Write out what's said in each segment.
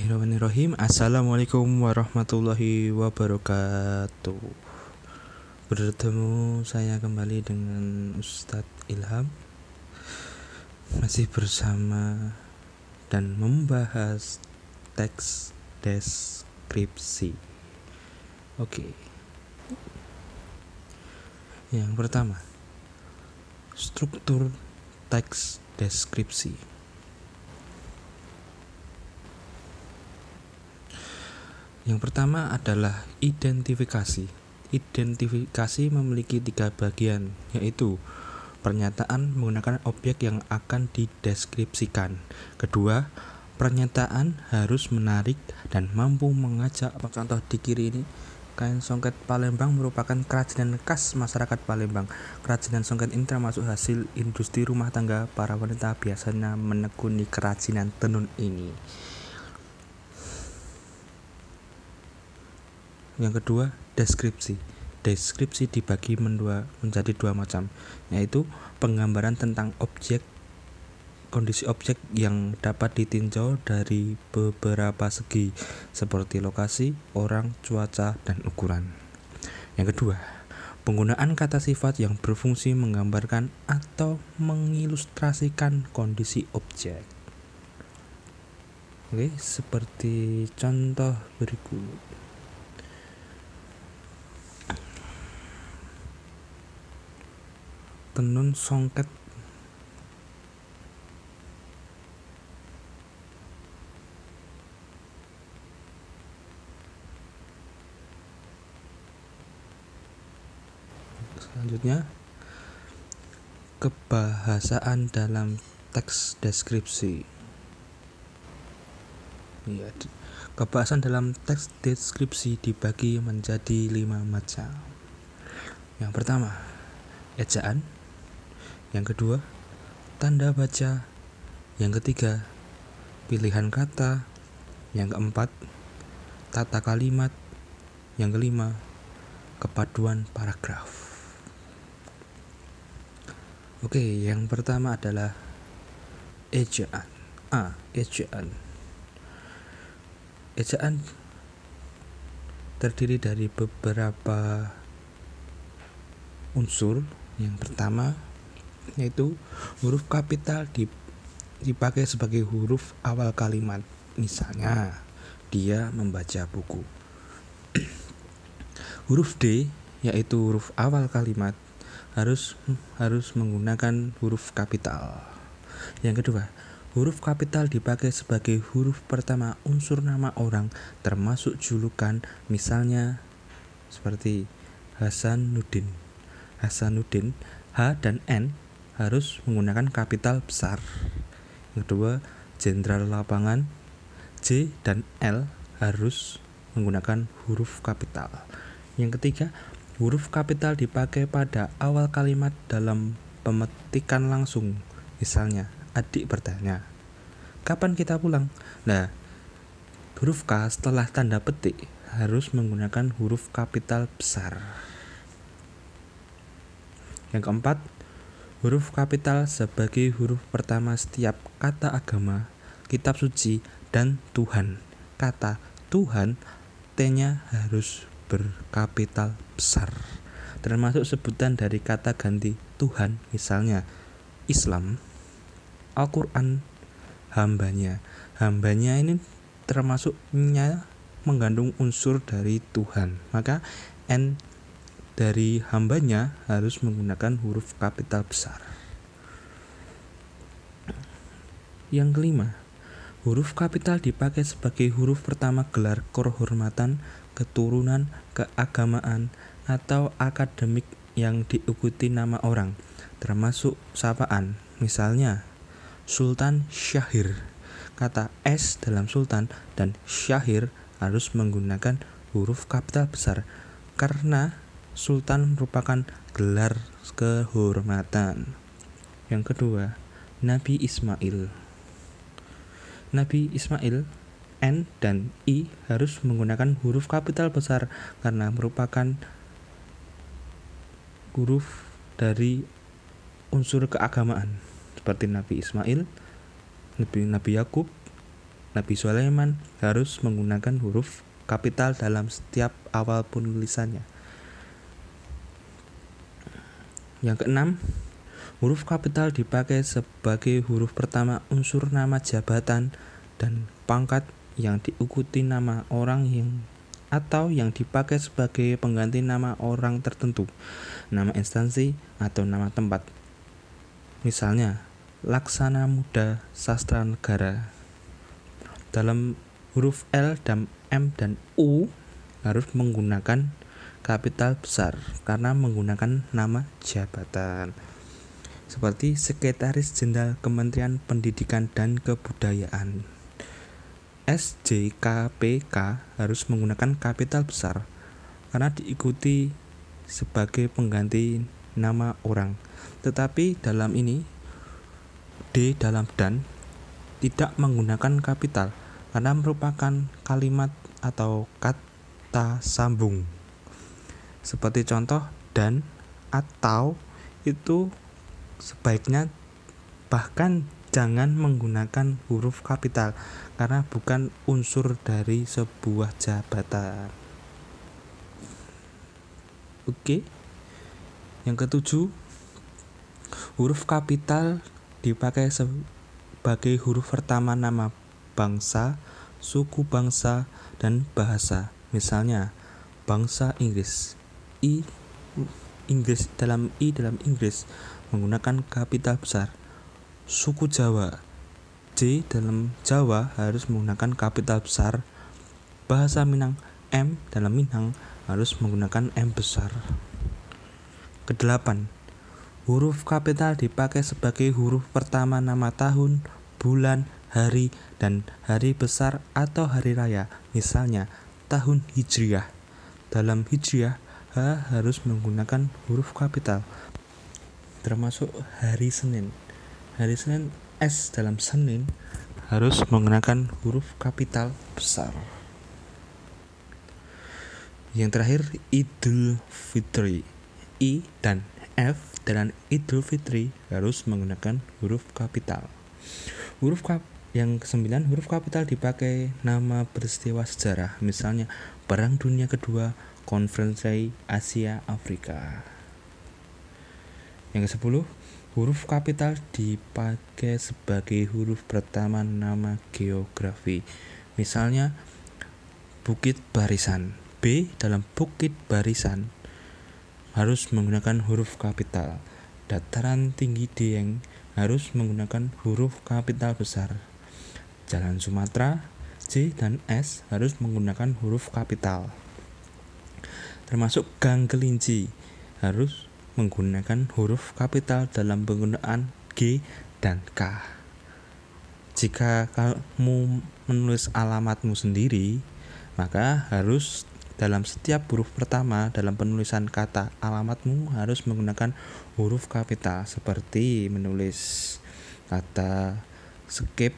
Bismillahirrahmanirrahim. Assalamualaikum warahmatullahi wabarakatuh. Bertemu saya kembali dengan Ustadz Ilham, masih bersama dan membahas teks deskripsi. Oke. Yang pertama, struktur teks deskripsi. Yang pertama adalah identifikasi. Identifikasi memiliki 3 bagian, yaitu pernyataan menggunakan objek yang akan dideskripsikan. Kedua, pernyataan harus menarik dan mampu mengajak. Contoh di kiri ini, kain songket Palembang merupakan kerajinan khas masyarakat Palembang. Kerajinan songket ini termasuk hasil industri rumah tangga. Para wanita biasanya menekuni kerajinan tenun ini. Yang kedua, deskripsi. Deskripsi dibagi menjadi 2 macam, yaitu penggambaran tentang objek, kondisi objek yang dapat ditinjau dari beberapa segi, seperti lokasi, orang, cuaca, dan ukuran. Yang kedua, penggunaan kata sifat yang berfungsi menggambarkan atau mengilustrasikan kondisi objek. Oke, seperti contoh berikut. Tenun songket. Selanjutnya, kebahasaan dalam teks deskripsi. Kebahasaan dalam teks deskripsi dibagi menjadi 5 macam. Yang pertama, ejaan. Yang kedua, tanda baca. Yang ketiga, pilihan kata. Yang keempat, tata kalimat. Yang kelima, kepaduan paragraf. Oke, yang pertama adalah ejaan. Ejaan. Ejaan terdiri dari beberapa unsur. Yang pertama yaitu huruf kapital dipakai sebagai huruf awal kalimat. Misalnya, dia membaca buku. Huruf D yaitu huruf awal kalimat harus menggunakan huruf kapital. Yang kedua, huruf kapital dipakai sebagai huruf pertama unsur nama orang, termasuk julukan. Misalnya seperti Hasanuddin. Hasanuddin, H dan N harus menggunakan kapital besar. Yang kedua, jenderal lapangan, J dan L harus menggunakan huruf kapital. Yang ketiga, huruf kapital dipakai pada awal kalimat dalam pemetikan langsung. Misalnya, adik bertanya, kapan kita pulang? Nah, huruf K setelah tanda petik harus menggunakan huruf kapital besar. Yang keempat, huruf kapital sebagai huruf pertama setiap kata agama, kitab suci, dan Tuhan. Kata Tuhan, T-nya harus berkapital besar, termasuk sebutan dari kata ganti Tuhan, misalnya Islam, Al-Quran, hambanya. Hambanya ini termasuknya mengandung unsur dari Tuhan, maka N dari hambanya harus menggunakan huruf kapital besar. Yang kelima, huruf kapital dipakai sebagai huruf pertama gelar kehormatan, keturunan, keagamaan, atau akademik yang diikuti nama orang, termasuk sapaan. Misalnya, Sultan Syahir. Kata S dalam Sultan dan Syahir harus menggunakan huruf kapital besar karena Sultan merupakan gelar kehormatan. Yang kedua, Nabi Ismail. Nabi Ismail, N dan I harus menggunakan huruf kapital besar karena merupakan huruf dari unsur keagamaan, seperti Nabi Ismail, Nabi Yakub, Nabi Sulaiman harus menggunakan huruf kapital dalam setiap awal penulisannya. Yang keenam, huruf kapital dipakai sebagai huruf pertama unsur nama jabatan dan pangkat yang diikuti nama orang atau yang dipakai sebagai pengganti nama orang tertentu, nama instansi atau nama tempat. Misalnya, Laksana Muda Sastra Negara. Dalam huruf L dan M dan U harus menggunakan kapital besar karena menggunakan nama jabatan. Seperti Sekretaris Jenderal Kementerian Pendidikan dan Kebudayaan. SJKPK harus menggunakan kapital besar karena diikuti sebagai pengganti nama orang. Tetapi dalam ini D dalam dan tidak menggunakan kapital karena merupakan kalimat atau kata sambung. Seperti contoh dan atau itu sebaiknya bahkan jangan menggunakan huruf kapital karena bukan unsur dari sebuah jabatan. Oke. Yang ketujuh, huruf kapital dipakai sebagai huruf pertama nama bangsa, suku bangsa, dan bahasa. Misalnya, bangsa Inggris. Dalam Inggris menggunakan kapital besar. Suku Jawa. J dalam Jawa harus menggunakan kapital besar. Bahasa Minang, M dalam Minang harus menggunakan M besar. Kedelapan, huruf kapital dipakai sebagai huruf pertama nama tahun, bulan, hari, dan hari besar atau hari raya. Misalnya, tahun Hijriah. Dalam Hijriah, H harus menggunakan huruf kapital, termasuk hari Senin. Hari Senin, S dalam Senin harus menggunakan huruf kapital besar. Yang terakhir, Idul Fitri. I dan F dalam Idul Fitri harus menggunakan huruf kapital. Yang kesembilan, huruf kapital dipakai nama peristiwa sejarah, misalnya Perang Dunia Kedua, Konferensi Asia Afrika. Yang ke-10, huruf kapital dipakai sebagai huruf pertama nama geografi, misalnya Bukit Barisan. B dalam Bukit Barisan harus menggunakan huruf kapital. Dataran tinggi Dieng harus menggunakan huruf kapital besar. Jalan Sumatera, J dan S harus menggunakan huruf kapital. Termasuk Gang Kelinci harus menggunakan huruf kapital dalam penggunaan G dan K. Jika kamu menulis alamatmu sendiri, maka harus dalam setiap huruf pertama dalam penulisan kata alamatmu harus menggunakan huruf kapital, seperti menulis kata skip.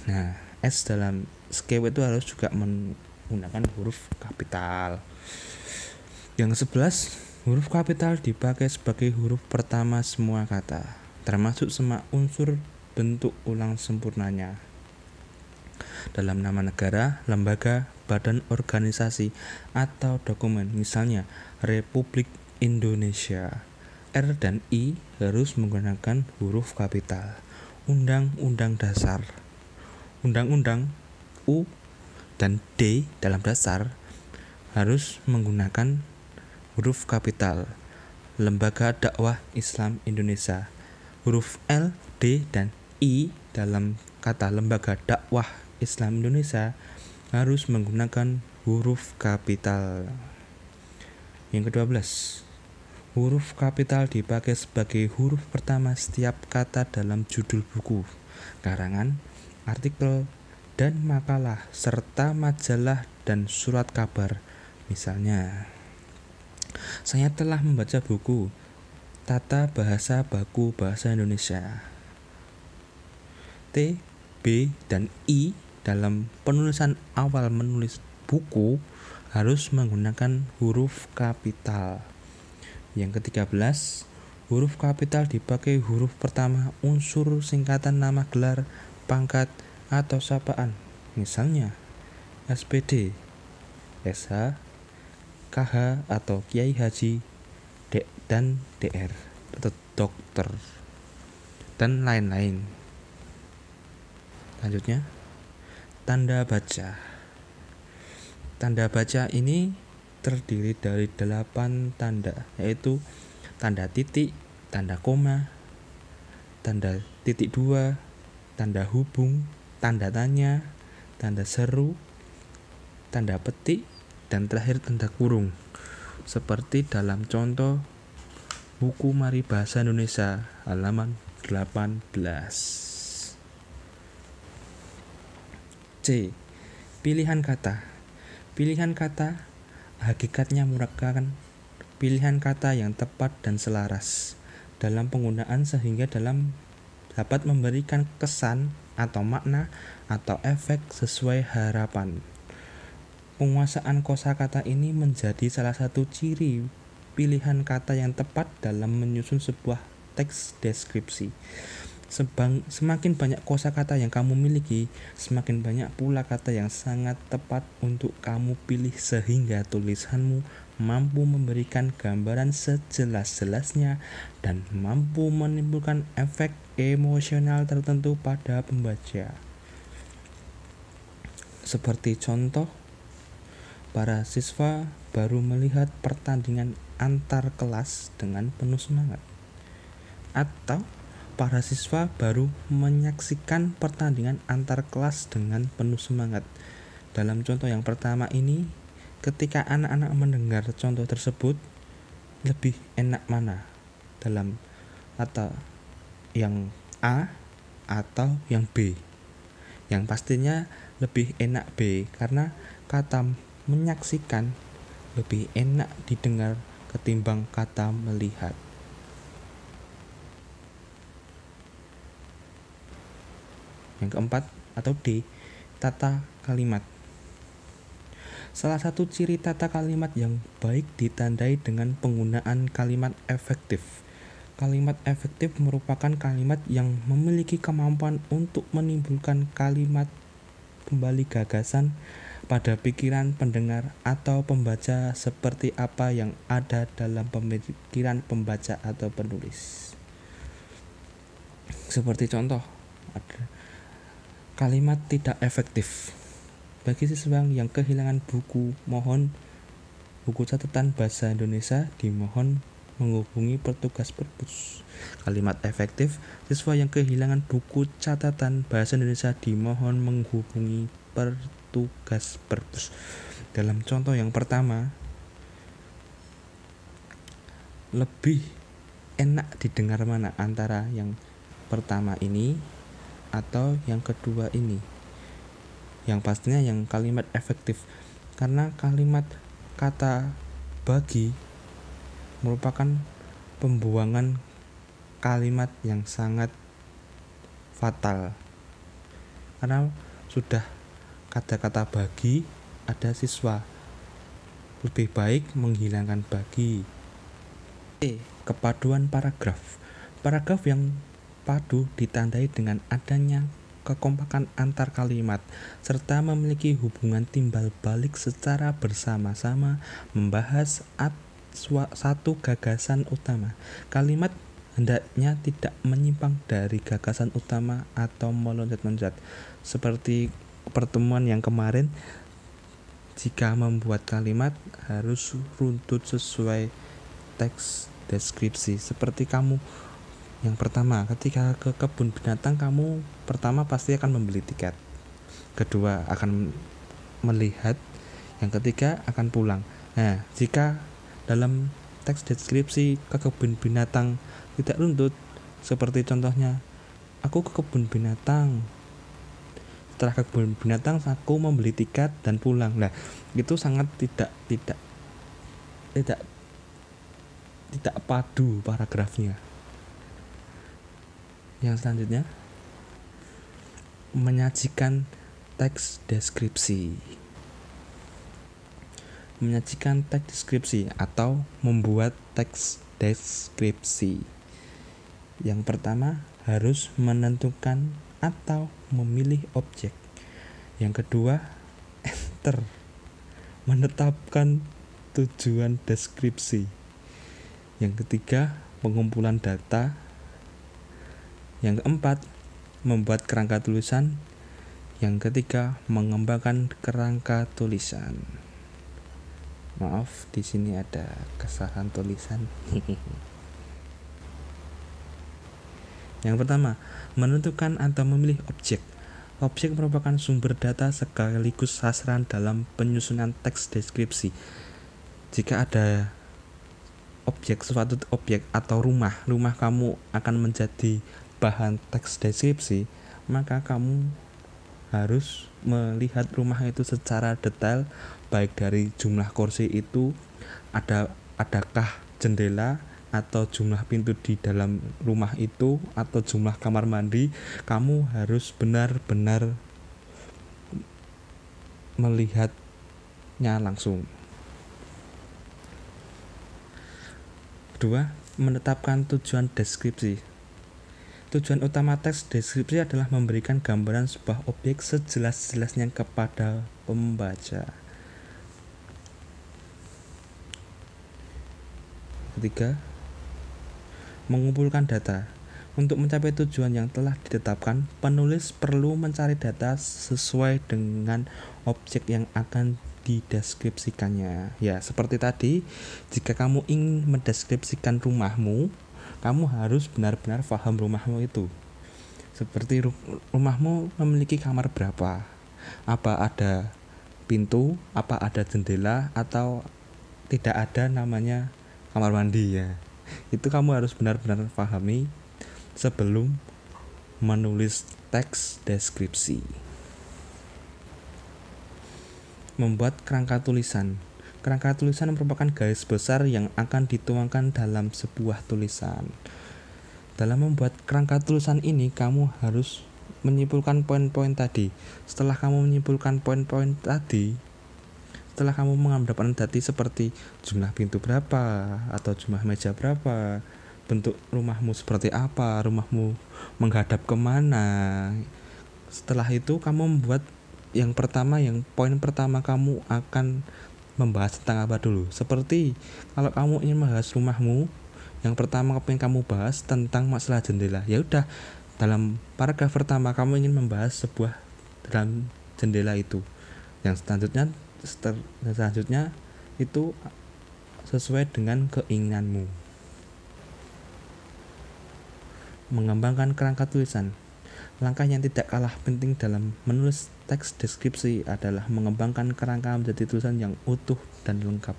Nah, S dalam skip itu harus juga menggunakan huruf kapital. Yang ke-11, huruf kapital dipakai sebagai huruf pertama semua kata, termasuk semua unsur bentuk ulang sempurnanya. Dalam nama negara, lembaga, badan organisasi, atau dokumen, misalnya Republik Indonesia. R dan I harus menggunakan huruf kapital. Undang-undang dasar. Undang-undang U dan D dalam dasar harus menggunakan huruf kapital. Lembaga Dakwah Islam Indonesia. Huruf L, D, dan I dalam kata Lembaga Dakwah Islam Indonesia harus menggunakan huruf kapital. Yang ke-12, huruf kapital dipakai sebagai huruf pertama setiap kata dalam judul buku, karangan, artikel, dan makalah, serta majalah dan surat kabar. Misalnya, saya telah membaca buku Tata Bahasa Baku Bahasa Indonesia. T, B, dan I dalam penulisan awal menulis buku harus menggunakan huruf kapital. Yang ke-13, huruf kapital dipakai huruf pertama unsur singkatan nama gelar, pangkat, atau sapaan. Misalnya SPD, SH, KH atau Kiai Haji, dan DR atau dokter, dan lain-lain. Lanjutnya, tanda baca. Tanda baca ini terdiri dari 8 tanda, yaitu tanda titik, tanda koma, tanda titik 2, tanda hubung, tanda tanya, tanda seru, tanda petik, dan terakhir tanda kurung. Seperti dalam contoh buku Mari Bahasa Indonesia halaman 18. C. Pilihan kata. Pilihan kata hakikatnya merupakan pilihan kata yang tepat dan selaras dalam penggunaan sehingga dapat memberikan kesan atau makna atau efek sesuai harapan. Penguasaan kosakata ini menjadi salah satu ciri pilihan kata yang tepat dalam menyusun sebuah teks deskripsi. Semakin banyak kosakata yang kamu miliki, semakin banyak pula kata yang sangat tepat untuk kamu pilih sehingga tulisanmu mampu memberikan gambaran sejelas-jelasnya dan mampu menimbulkan efek emosional tertentu pada pembaca. Seperti contoh, para siswa baru melihat pertandingan antar kelas dengan penuh semangat. Atau para siswa baru menyaksikan pertandingan antar kelas dengan penuh semangat. Dalam contoh yang pertama ini, ketika anak-anak mendengar contoh tersebut, lebih enak mana? Atau yang A atau yang B? Yang pastinya lebih enak B, karena kata menyaksikan lebih enak didengar ketimbang kata melihat. Yang keempat atau D, tata kalimat. Salah satu ciri tata kalimat yang baik ditandai dengan penggunaan kalimat efektif. Kalimat efektif merupakan kalimat yang memiliki kemampuan untuk menimbulkan kalimat kembali gagasan pada pikiran pendengar atau pembaca seperti apa yang ada dalam pemikiran pembaca atau penulis. Seperti contoh, kalimat tidak efektif. Bagi siswa yang kehilangan buku catatan bahasa Indonesia, dimohon menghubungi petugas perpus. Kalimat efektif, siswa yang kehilangan buku catatan bahasa Indonesia dimohon menghubungi petugas perpus. Dalam contoh yang pertama, lebih enak didengar mana antara yang pertama ini atau yang kedua ini? Yang pastinya yang kalimat efektif, karena kalimat kata bagi merupakan pembuangan kalimat yang sangat fatal. Karena sudah kata-kata bagi, ada siswa, lebih baik menghilangkan bagi. Kepaduan paragraf. Paragraf yang padu ditandai dengan adanya kekompakan antar kalimat serta memiliki hubungan timbal balik secara bersama-sama membahas satu gagasan utama. Kalimat hendaknya tidak menyimpang dari gagasan utama atau meloncat-loncat. Seperti pertemuan yang kemarin, jika membuat kalimat harus runtut sesuai teks deskripsi. Seperti kamu yang pertama, ketika ke kebun binatang, kamu pertama pasti akan membeli tiket, kedua akan melihat, yang ketiga akan pulang. Nah, jika dalam teks deskripsi ke kebun binatang tidak runtut, seperti contohnya, aku ke kebun binatang, setelah ke kebun binatang aku membeli tiket dan pulang. Nah, itu sangat tidak padu paragrafnya. Yang selanjutnya, menyajikan teks deskripsi. Menyajikan teks deskripsi atau membuat teks deskripsi. Yang pertama, harus menentukan atau memilih objek. Yang kedua, enter, menetapkan tujuan deskripsi. Yang ketiga, pengumpulan data. Yang keempat, membuat kerangka tulisan. Yang ketiga, mengembangkan kerangka tulisan. Maaf, di sini ada kesalahan tulisan. Yang pertama, menentukan atau memilih objek. Objek merupakan sumber data sekaligus sasaran dalam penyusunan teks deskripsi. Jika ada suatu objek atau rumah kamu akan menjadi bahan teks deskripsi, maka kamu harus melihat rumah itu secara detail, baik dari jumlah kursi itu, adakah jendela atau jumlah pintu di dalam rumah itu, atau jumlah kamar mandi. Kamu harus benar-benar melihatnya langsung. Kedua, menetapkan tujuan deskripsi. Tujuan utama teks deskripsi adalah memberikan gambaran sebuah objek sejelas-jelasnya kepada pembaca. Ketiga, mengumpulkan data. Untuk mencapai tujuan yang telah ditetapkan, penulis perlu mencari data sesuai dengan objek yang akan dideskripsikannya. Ya, seperti tadi, jika kamu ingin mendeskripsikan rumahmu, kamu harus benar-benar paham rumahmu itu. Seperti rumahmu memiliki kamar berapa, apa ada pintu, apa ada jendela, atau tidak ada namanya kamar mandi ya. Itu kamu harus benar-benar pahami sebelum menulis teks deskripsi. Membuat kerangka tulisan. Kerangka tulisan merupakan garis besar yang akan dituangkan dalam sebuah tulisan. Dalam membuat kerangka tulisan ini, kamu harus menyimpulkan poin-poin tadi. Setelah kamu menyimpulkan poin-poin tadi, setelah kamu mengambil data seperti jumlah pintu berapa, atau jumlah meja berapa, bentuk rumahmu seperti apa, rumahmu menghadap kemana. Setelah itu kamu membuat poin pertama kamu akan membahas tentang apa dulu. Seperti kalau kamu ingin membahas rumahmu, yang pertama yang kamu bahas tentang masalah jendela. Ya udah, dalam paragraf pertama kamu ingin membahas sebuah dalam jendela itu. Yang selanjutnya itu sesuai dengan keinginanmu. Mengembangkan kerangka tulisan. Langkah yang tidak kalah penting dalam menulis teks deskripsi adalah mengembangkan kerangka menjadi tulisan yang utuh dan lengkap.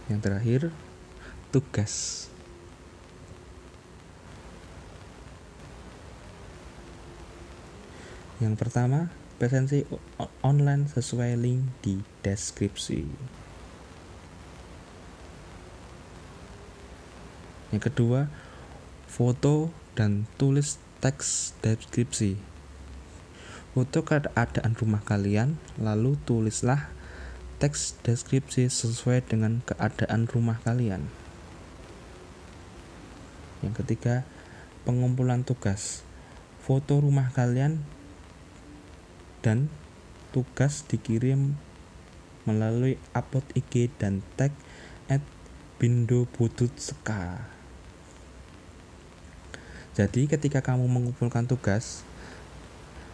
Yang terakhir, tugas. Yang pertama, presensi online sesuai link di deskripsi. Yang kedua, foto dan tulis teks deskripsi. Foto keadaan rumah kalian, lalu tulislah teks deskripsi sesuai dengan keadaan rumah kalian. Yang ketiga, pengumpulan tugas. Foto rumah kalian dan tugas dikirim melalui upload IG dan tag @bindobututska. Jadi ketika kamu mengumpulkan tugas,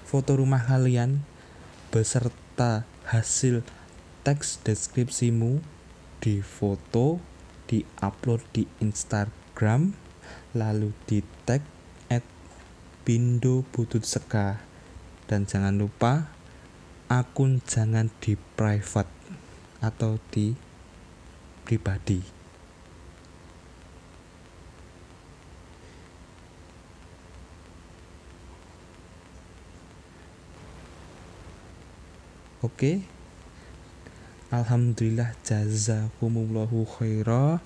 foto rumah kalian beserta hasil teks deskripsimu difoto, diupload di Instagram, lalu di tag @bindobututska. Dan jangan lupa akun jangan di private atau di pribadi. Oke. Alhamdulillah, jazakumullahu khaira.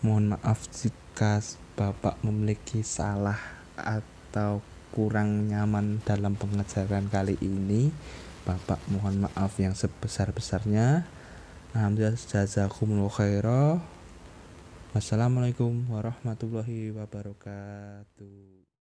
Mohon maaf jika Bapak memiliki salah atau kurang nyaman dalam pengajaran kali ini. Bapak mohon maaf yang sebesar-besarnya. Alhamdulillah, jazakumullahu khaira. Wassalamualaikum warahmatullahi wabarakatuh.